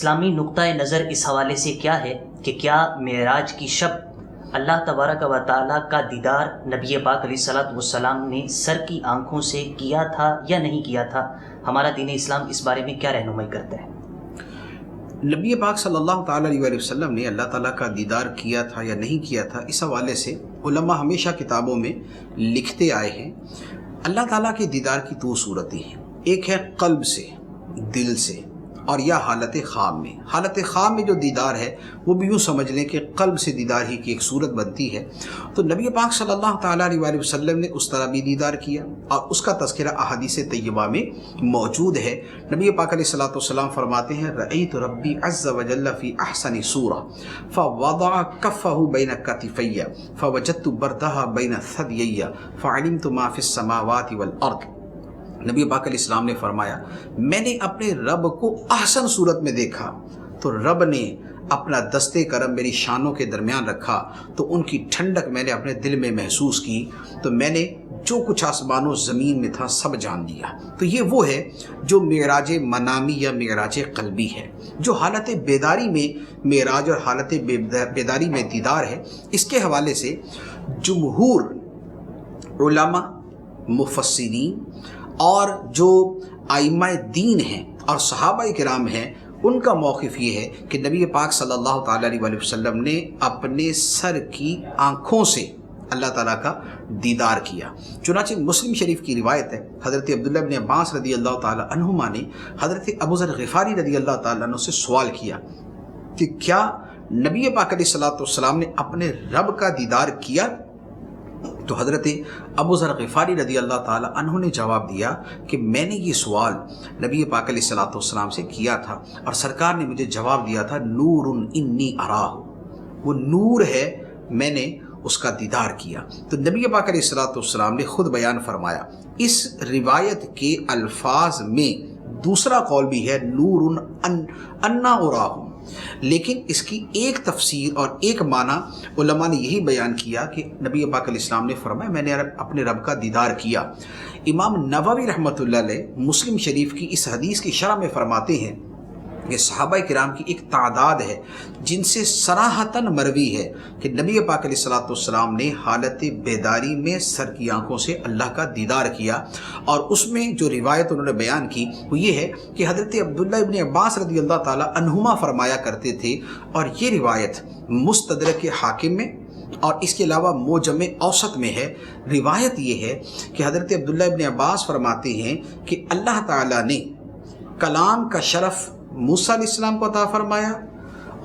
اسلامی نقطۂ نظر اس حوالے سے کیا ہے کہ کیا معراج کی شب اللہ تبارک و تعالیٰ کا دیدار نبی پاک علیہ الصلوۃ والسلام نے سر کی آنکھوں سے کیا تھا یا نہیں کیا تھا؟ ہمارا دین اسلام اس بارے میں کیا رہنمائی کرتا ہے؟ نبی پاک صلی اللہ تعالیٰ علیہ وسلم نے اللہ تعالیٰ کا دیدار کیا تھا یا نہیں کیا تھا، اس حوالے سے علماء ہمیشہ کتابوں میں لکھتے آئے ہیں۔ اللہ تعالیٰ کے دیدار کی دو صورتیں ہیں، ایک ہے قلب سے، دل سے، اور یا حالت خواب میں۔ حالت خواب میں جو دیدار ہے وہ بھی یوں سمجھ لیں کہ قلب سے دیدار ہی کی ایک صورت بنتی ہے۔ تو نبی پاک صلی اللہ تعالیٰ علیہ وسلم نے اس طرح بھی دیدار کیا، اور اس کا تذکرہ احادیث طیبہ میں موجود ہے۔ نبی پاک علیہ الصلوۃ والسلام فرماتے ہیں رأیت ربی عز وجل فی احسن صورہ فوضع کفہ بین کتفی فوجدت بردہ بین ثدیی فعلمت ما فی السماوات والارض۔ نبی پاک علیہ السلام نے فرمایا میں نے اپنے رب کو احسن صورت میں دیکھا تو رب نے اپنا دستے کرم میری شانوں کے درمیان رکھا تو ان کی ٹھنڈک میں نے اپنے دل میں محسوس کی، تو میں نے جو کچھ آسمان و زمین میں تھا سب جان لیا۔ تو یہ وہ ہے جو معراج منامی یا معراج قلبی ہے، جو حالت بیداری میں معراج اور حالت بیداری میں دیدار ہے۔ اس کے حوالے سے جمہور علماء، مفسرین اور جو ائمہ دین ہیں اور صحابہ کرام ہیں، ان کا موقف یہ ہے کہ نبی پاک صلی اللہ تعالیٰ علیہ وسلم نے اپنے سر کی آنکھوں سے اللہ تعالیٰ کا دیدار کیا۔ چنانچہ مسلم شریف کی روایت ہے، حضرت عبداللہ بن عباس رضی اللہ تعالیٰ عنہما نے حضرت ابو ذر غفاری رضی اللہ تعالیٰ عنہ سے سوال کیا کہ کیا نبی پاک علیہ الصلوۃ والسلام نے اپنے رب کا دیدار کیا؟ تو حضرت ابو ذر غفاری رضی اللہ تعالیٰ عنہ نے جواب دیا کہ میں نے یہ سوال نبی پاک علیہ الصلوۃ والسلام سے کیا تھا اور سرکار نے مجھے جواب دیا تھا نور انی اراہ، وہ نور ہے، میں نے اس کا دیدار کیا۔ تو نبی پاک علیہ الصلوۃ والسلام نے خود بیان فرمایا۔ اس روایت کے الفاظ میں دوسرا قول بھی ہے نور انا اراہ، لیکن اس کی ایک تفسیر اور ایک معنی علماء نے یہی بیان کیا کہ نبی پاک علیہ السلام نے فرمایا میں نے اپنے رب کا دیدار کیا۔ امام نووی رحمۃ اللہ علیہ مسلم شریف کی اس حدیث کی شرح میں فرماتے ہیں کہ صحابہ کرام کی ایک تعداد ہے جن سے صراحتاً مروی ہے کہ نبی پاک علیہ الصلوۃ والسلام نے حالت بیداری میں سر کی آنکھوں سے اللہ کا دیدار کیا، اور اس میں جو روایت انہوں نے بیان کی وہ یہ ہے کہ حضرت عبداللہ ابن عباس رضی اللہ تعالیٰ عنہما فرمایا کرتے تھے، اور یہ روایت مستدرک حاکم میں اور اس کے علاوہ معجم اوسط میں ہے۔ روایت یہ ہے کہ حضرت عبداللہ ابن عباس فرماتے ہیں کہ اللہ تعالیٰ نے کلام کا شرف موسیٰ علیہ السلام کو عطا فرمایا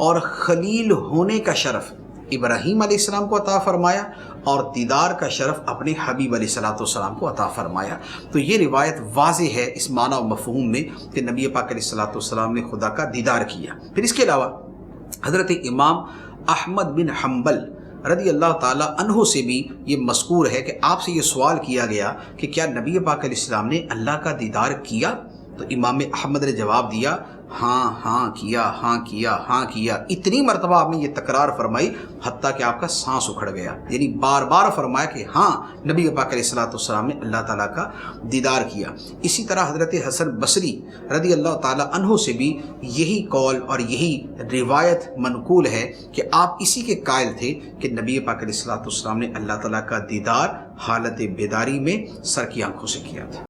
اور خلیل ہونے کا شرف ابراہیم علیہ السلام کو عطا فرمایا، اور دیدار کا شرف اپنے حبیب علیہ الصلوۃ والسلام کو عطا فرمایا۔ تو یہ روایت واضح ہے اس معنی و مفہوم میں کہ نبی پاک علیہ الصلوۃ والسلام نے خدا کا دیدار کیا۔ پھر اس کے علاوہ حضرت امام احمد بن حنبل رضی اللہ تعالیٰ عنہ سے بھی یہ مذکور ہے کہ آپ سے یہ سوال کیا گیا کہ کیا نبی پاک علیہ السلام نے اللہ کا دیدار کیا؟ تو امام احمد نے جواب دیا ہاں کیا، ہاں کیا، ہاں کیا۔ اتنی مرتبہ آپ نے یہ تکرار فرمائی حتیٰ کہ آپ کا سانس اکھڑ گیا، یعنی بار بار فرمایا کہ ہاں نبی پاک علیہ الصلوۃ والسلام نے اللہ تعالیٰ کا دیدار کیا۔ اسی طرح حضرت حسن بصری رضی اللہ تعالیٰ عنہ سے بھی یہی قول اور یہی روایت منقول ہے کہ آپ اسی کے قائل تھے کہ نبی پاک علیہ الصلوۃ والسلام نے اللہ تعالیٰ کا دیدار حالت بیداری میں سر کی آنکھوں سے کیا تھا۔